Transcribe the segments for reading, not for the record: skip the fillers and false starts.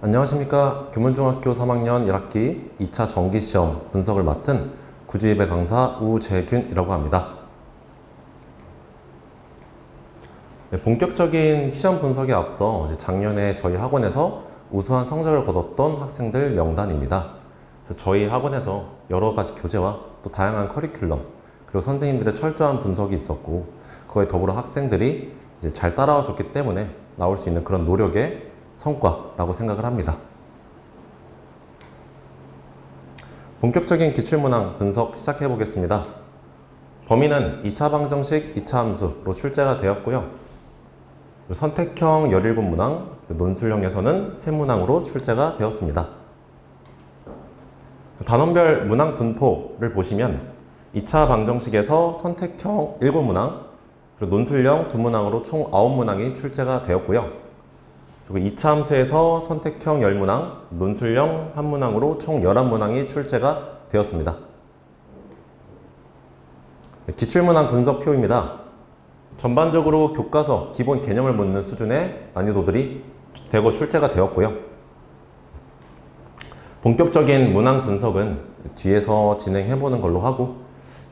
안녕하십니까. 교문중학교 3학년 1학기 2차 정기시험 분석을 맡은 구지입의 강사 우재균이라고 합니다. 네, 본격적인 시험 분석에 앞서 작년에 저희 학원에서 우수한 성적을 거뒀던 학생들 명단입니다. 저희 학원에서 여러 가지 교재와 또 다양한 커리큘럼 그리고 선생님들의 철저한 분석이 있었고, 그거에 더불어 학생들이 이제 잘 따라와 줬기 때문에 나올 수 있는 그런 노력의 성과라고 생각을 합니다. 본격적인 기출문항 분석 시작해 보겠습니다. 범위는 2차 방정식 2차 함수로 출제가 되었고요. 선택형 17문항, 논술형에서는 3문항으로 출제가 되었습니다. 단원별 문항 분포를 보시면 2차 방정식에서 선택형 7문항, 그리고 논술형 2문항으로 총 9문항이 출제가 되었고요. 그리고 2차 함수에서 선택형 10문항, 논술형 1문항으로 총 11문항이 출제가 되었습니다. 기출문항 분석표입니다. 전반적으로 교과서 기본 개념을 묻는 수준의 난이도들이 대거 출제가 되었고요. 본격적인 문항 분석은 뒤에서 진행해보는 걸로 하고,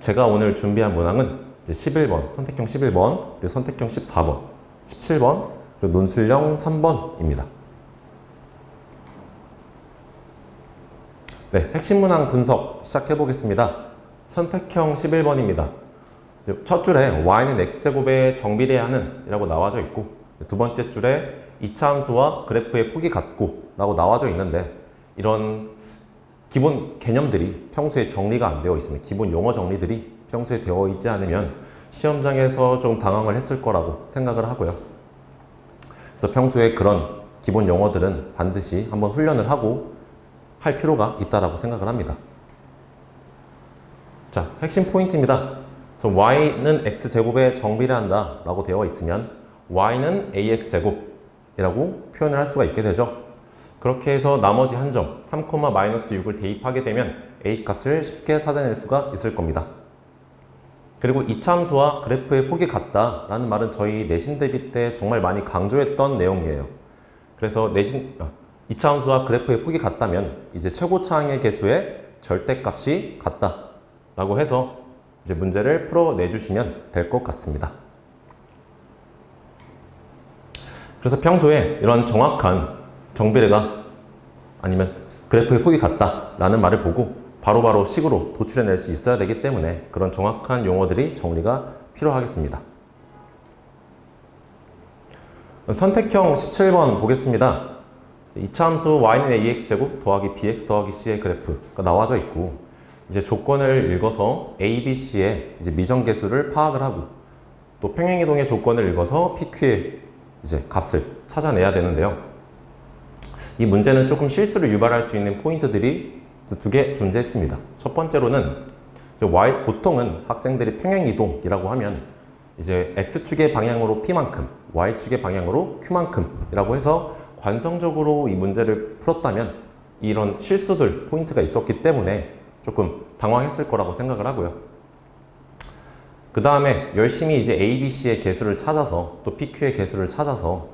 제가 오늘 준비한 문항은 이제 11번, 선택형 11번, 그리고 선택형 14번, 17번, 그리고 논술형 3번입니다. 네, 핵심 문항 분석 시작해 보겠습니다. 선택형 11번입니다. 첫 줄에 y는 x제곱에 정비례하는 이라고 나와져 있고, 두 번째 줄에 2차 함수와 그래프의 폭이 같고 라고 나와져 있는데, 이런 기본 개념들이 평소에 정리가 안 되어 있으면, 기본 용어 정리들이 평소에 되어 있지 않으면 시험장에서 좀 당황을 했을 거라고 생각을 하고요. 그래서 평소에 그런 기본 용어들은 반드시 한번 훈련을 하고 할 필요가 있다고 생각을 합니다. 자, 핵심 포인트입니다. 그래서 y는 x제곱에 정비례한다 라고 되어 있으면 y는 ax제곱이라고 표현을 할 수가 있게 되죠. 그렇게 해서 나머지 한 점 3,-6을 대입하게 되면 a 값을 쉽게 찾아낼 수가 있을 겁니다. 그리고 2차 함수와 그래프의 폭이 같다 라는 말은 저희 내신 대비 때 정말 많이 강조했던 내용이에요. 그래서 2차 함수와 그래프의 폭이 같다면 이제 최고차항의 개수의 절대값이 같다 라고 해서 이제 문제를 풀어내주시면 될 것 같습니다. 그래서 평소에 이런 정확한 정비례가 아니면 그래프의 폭이 같다 라는 말을 보고 바로바로 식으로 도출해낼 수 있어야 되기 때문에 그런 정확한 용어들이 정리가 필요하겠습니다. 선택형 17번 보겠습니다. 2차 함수 y는 ax제곱 더하기 bx 더하기 c의 그래프가 나와져 있고, 이제 조건을 읽어서 a, b, c의 이제 미정계수를 파악을 하고, 또 평행이동의 조건을 읽어서 pq의 이제 값을 찾아내야 되는데요. 이 문제는 조금 실수를 유발할 수 있는 포인트들이 두 개 존재했습니다. 첫 번째로는 보통은 학생들이 평행이동이라고 하면 이제 x축의 방향으로 p만큼, y축의 방향으로 q만큼이라고 해서 관성적으로 이 문제를 풀었다면 이런 실수들, 포인트가 있었기 때문에 조금 당황했을 거라고 생각을 하고요. 그 다음에 열심히 이제 a, b, c의 개수를 찾아서 또 pq의 개수를 찾아서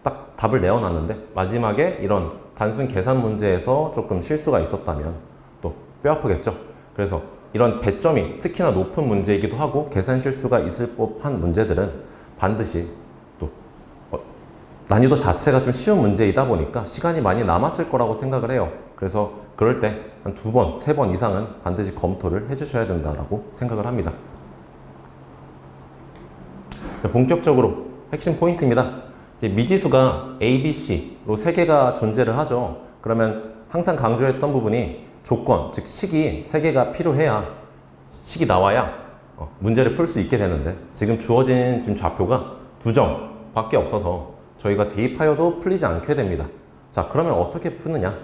딱 답을 내어놨는데 마지막에 이런 단순 계산 문제에서 조금 실수가 있었다면 또 뼈아프겠죠. 그래서 이런 배점이 특히나 높은 문제이기도 하고 계산 실수가 있을 법한 문제들은 반드시 또 난이도 자체가 좀 쉬운 문제이다 보니까 시간이 많이 남았을 거라고 생각을 해요. 그래서 그럴 때 한 2번, 3번 이상은 반드시 검토를 해주셔야 된다고 생각을 합니다. 본격적으로 핵심 포인트입니다. 미지수가 A, B, C로 3개가 존재를 하죠. 그러면 항상 강조했던 부분이 조건, 즉 식이 3개가 필요해야, 식이 나와야 문제를 풀 수 있게 되는데, 지금 주어진 지금 좌표가 2점 밖에 없어서 저희가 대입하여도 풀리지 않게 됩니다. 자, 그러면 어떻게 푸느냐?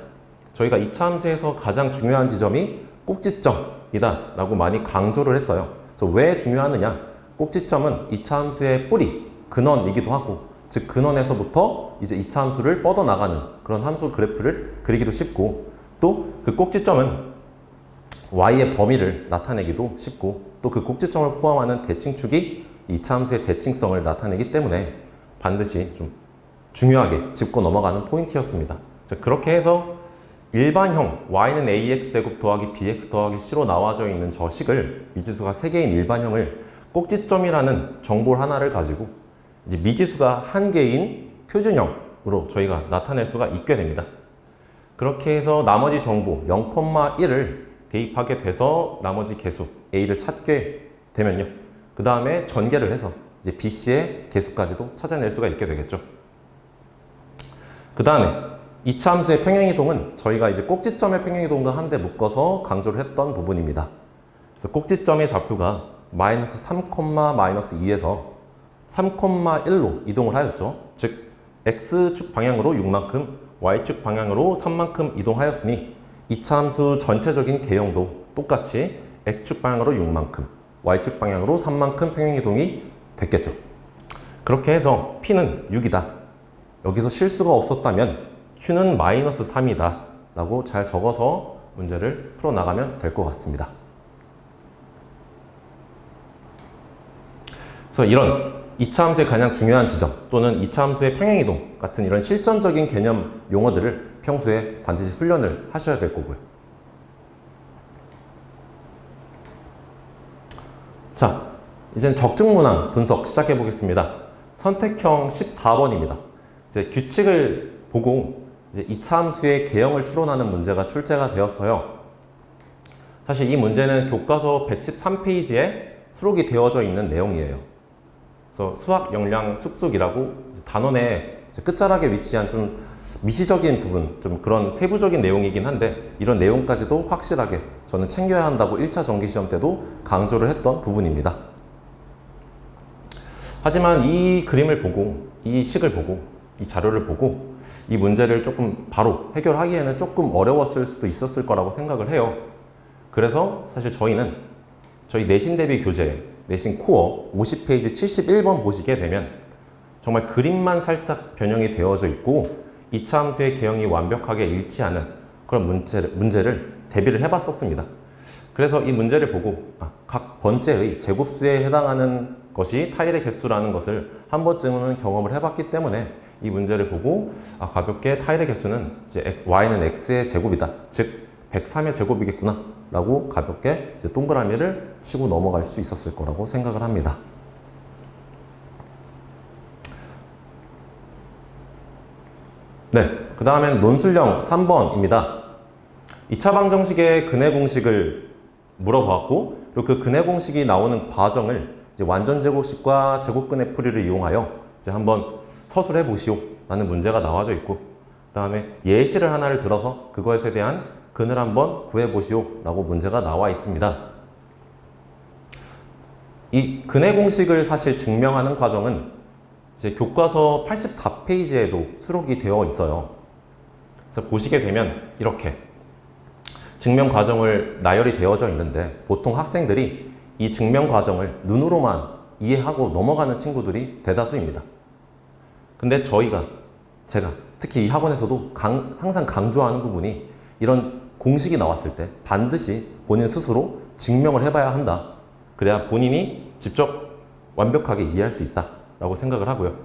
저희가 2차 함수에서 가장 중요한 지점이 꼭지점이다 라고 많이 강조를 했어요. 그래서 왜 중요하느냐? 꼭지점은 2차 함수의 뿌리, 근원이기도 하고, 즉 근원에서부터 이제 2차 함수를 뻗어나가는 그런 함수 그래프를 그리기도 쉽고, 또 그 꼭지점은 y의 범위를 나타내기도 쉽고, 또 그 꼭지점을 포함하는 대칭축이 2차 함수의 대칭성을 나타내기 때문에 반드시 좀 중요하게 짚고 넘어가는 포인트였습니다. 자, 그렇게 해서 일반형 y는 ax제곱 더하기 bx 더하기 c로 나와져 있는 저 식을 미지수가 3개인 일반형을 꼭지점이라는 정보 하나를 가지고 이제 미지수가 1개인 표준형으로 저희가 나타낼 수가 있게 됩니다. 그렇게 해서 나머지 정보 0,1을 대입하게 돼서 나머지 개수 a를 찾게 되면요. 그 다음에 전개를 해서 이제 bc의 개수까지도 찾아낼 수가 있게 되겠죠. 그 다음에 이차함수의 평행이동은 저희가 이제 꼭지점의 평행이동과 한데 묶어서 강조를 했던 부분입니다. 그래서 꼭지점의 좌표가 마이너스 3, 마이너스 2에서 3,1로 이동을 하였죠. 즉 x축 방향으로 6만큼, y축 방향으로 3만큼 이동하였으니 이차함수 전체적인 개형도 똑같이 x축 방향으로 6만큼, y축 방향으로 3만큼 평행이동이 됐겠죠. 그렇게 해서 p는 6이다. 여기서 실수가 없었다면 q는 마이너스 3이다 라고 잘 적어서 문제를 풀어나가면 될 것 같습니다. 그래서 이런 이차함수의 가장 중요한 지점 또는 이차함수의 평행이동 같은 이런 실전적인 개념 용어들을 평소에 반드시 훈련을 하셔야 될 거고요. 자, 이젠 적중문항 분석 시작해 보겠습니다. 선택형 14번입니다. 이제 규칙을 보고 이제 이차함수의 개형을 추론하는 문제가 출제가 되었어요. 사실 이 문제는 교과서 113페이지에 수록이 되어져 있는 내용이에요. 그래서 수학 역량 쑥쑥이라고 단원의 끝자락에 위치한 좀 미시적인 부분, 좀 그런 세부적인 내용이긴 한데 이런 내용까지도 확실하게 저는 챙겨야 한다고 1차 정기시험 때도 강조를 했던 부분입니다. 하지만 이 그림을 보고, 이 식을 보고, 이 자료를 보고 이 문제를 조금 바로 해결하기에는 조금 어려웠을 수도 있었을 거라고 생각을 해요. 그래서 사실 저희는 저희 내신 대비 교재, 내신 코어 50페이지 71번 보시게 되면 정말 그림만 살짝 변형이 되어져 있고 이차함수의 개형이 완벽하게 일치하는 그런 문제를 대비를 해봤었습니다. 그래서 이 문제를 보고 각 번째의 제곱수에 해당하는 것이 타일의 개수라는 것을 한 번쯤은 경험을 해봤기 때문에 이 문제를 보고 가볍게 타일의 개수는 이제 y는 x의 제곱이다. 즉 103의 제곱이겠구나 라고 가볍게 이제 동그라미를 치고 넘어갈 수 있었을 거라고 생각을 합니다. 네, 그 다음엔 논술형 3번입니다. 2차 방정식의 근해 공식을 물어보았고 그리고 그 근해 공식이 나오는 과정을 이제 완전제곱식과 제곱근해 풀이를 이용하여 이제 한번 서술해 보시오 라는 문제가 나와져 있고 그 다음에 예시를 하나를 들어서 그것에 대한 근을 한번 구해 보시오 라고 문제가 나와 있습니다. 이 근해 공식을 사실 증명하는 과정은 이제 교과서 84페이지에도 수록이 되어 있어요. 그래서 보시게 되면 이렇게 증명 과정을 나열이 되어져 있는데 보통 학생들이 이 증명 과정을 눈으로만 이해하고 넘어가는 친구들이 대다수입니다. 근데 제가 특히 이 학원에서도 항상 강조하는 부분이 이런 공식이 나왔을 때 반드시 본인 스스로 증명을 해봐야 한다. 그래야 본인이 직접 완벽하게 이해할 수 있다 라고 생각을 하고요.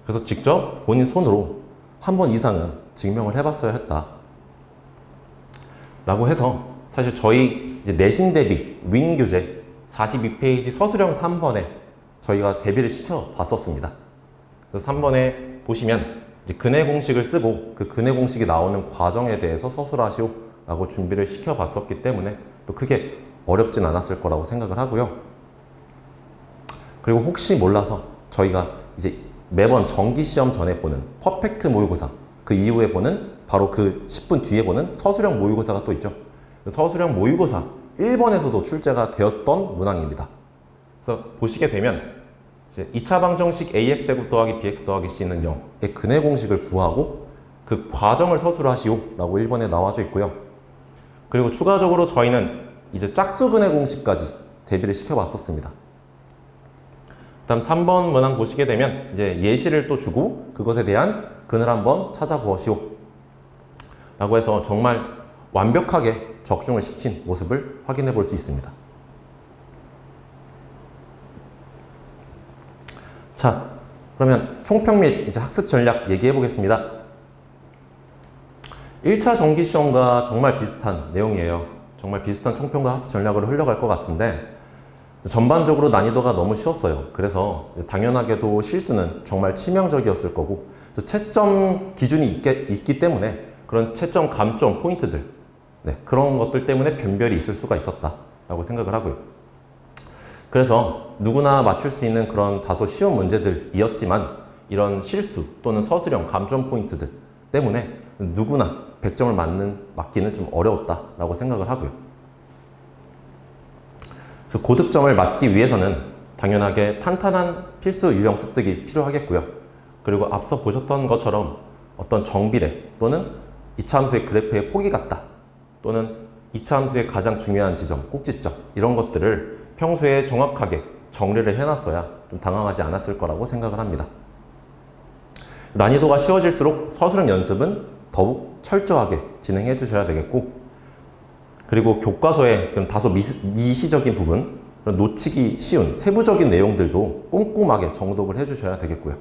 그래서 직접 본인 손으로 한 번 이상은 증명을 해봤어야 했다 라고 해서 사실 저희 이제 내신 대비 윈 교재 42페이지 서술형 3번에 저희가 대비를 시켜 봤었습니다. 그래서 3번에 보시면 이제 근해 공식을 쓰고 그 근해 공식이 나오는 과정에 대해서 서술하시오 라고 준비를 시켜 봤었기 때문에 또 크게 어렵진 않았을 거라고 생각을 하고요. 그리고 혹시 몰라서 저희가 이제 매번 정기시험 전에 보는 퍼펙트 모의고사 그 이후에 보는 바로 그 10분 뒤에 보는 서술형 모의고사가 또 있죠. 서술형 모의고사 1번에서도 출제가 되었던 문항입니다. 그래서 보시게 되면 이제 2차 방정식 ax제곱 더하기 bx 더하기 c는 0의 근해 공식을 구하고 그 과정을 서술하시오 라고 1번에 나와져 있고요. 그리고 추가적으로 저희는 이제 짝수 근해 공식까지 대비를 시켜봤었습니다. 다음 3번 문항 보시게 되면 이제 예시를 또 주고 그것에 대한 근을 한번 찾아보시오 라고 해서 정말 완벽하게 적중을 시킨 모습을 확인해 볼 수 있습니다. 자, 그러면 총평 및 이제 학습 전략 얘기해 보겠습니다. 1차 정기시험과 정말 비슷한 내용이에요. 정말 비슷한 총평과 학습 전략으로 흘러갈 것 같은데 전반적으로 난이도가 너무 쉬웠어요. 그래서 당연하게도 실수는 정말 치명적이었을 거고 채점 기준이 있기 때문에 그런 채점 감점 포인트들 그런 것들 때문에 변별이 있을 수가 있었다라고 생각을 하고요. 그래서 누구나 맞출 수 있는 그런 다소 쉬운 문제들이었지만 이런 실수 또는 서술형 감점 포인트들 때문에 누구나 100점을 맞기는 좀 어려웠다라고 생각을 하고요. 그래서 고득점을 맞기 위해서는 당연하게 탄탄한 필수 유형 습득이 필요하겠고요. 그리고 앞서 보셨던 것처럼 어떤 정비례 또는 2차 함수의 그래프의 폭이 같다 또는 2차 함수의 가장 중요한 지점, 꼭지점 이런 것들을 평소에 정확하게 정리를 해놨어야 좀 당황하지 않았을 거라고 생각을 합니다. 난이도가 쉬워질수록 서술형 연습은 더욱 철저하게 진행해 주셔야 되겠고 그리고 교과서의 다소 미시적인 부분, 놓치기 쉬운 세부적인 내용들도 꼼꼼하게 정독을 해 주셔야 되겠고요.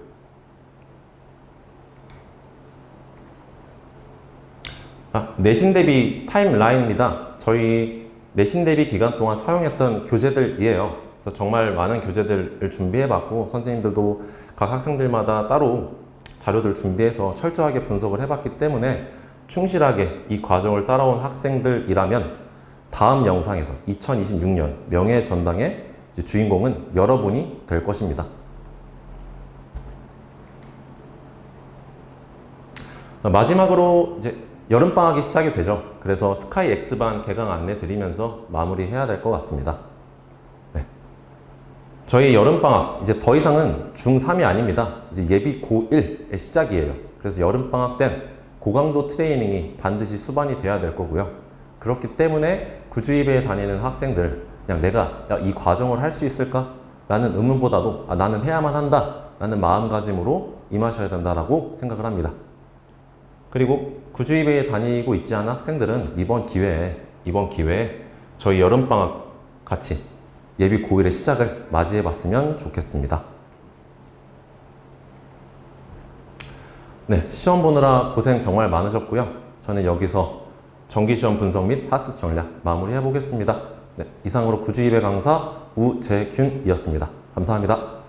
내신 대비 타임라인입니다. 저희 내신 대비 기간 동안 사용했던 교재들이에요. 그래서 정말 많은 교재들을 준비해봤고 선생님들도 각 학생들마다 따로 자료들 준비해서 철저하게 분석을 해봤기 때문에 충실하게 이 과정을 따라온 학생들이라면 다음 영상에서 2026년 명예전당의 주인공은 여러분이 될 것입니다. 마지막으로 이제 여름방학이 시작이 되죠. 그래서 스카이 X반 개강 안내 드리면서 마무리해야 될 것 같습니다. 저희 여름방학 이제 더 이상은 중3이 아닙니다. 이제 예비 고1의 시작이에요. 그래서 여름방학 땐 고강도 트레이닝이 반드시 수반이 돼야 될 거고요. 그렇기 때문에 구주입에 다니는 학생들 그냥 내가 이 과정을 할 수 있을까? 라는 의문보다도 나는 해야만 한다 라는 마음가짐으로 임하셔야 된다라고 생각을 합니다. 그리고 구주입에 다니고 있지 않은 학생들은 이번 기회에 저희 여름방학 같이 예비 고1의 시작을 맞이해 봤으면 좋겠습니다. 시험 보느라 고생 정말 많으셨고요. 저는 여기서 정기시험 분석 및 학습 전략 마무리해 보겠습니다. 이상으로 구주입의 강사 우재균이었습니다. 감사합니다.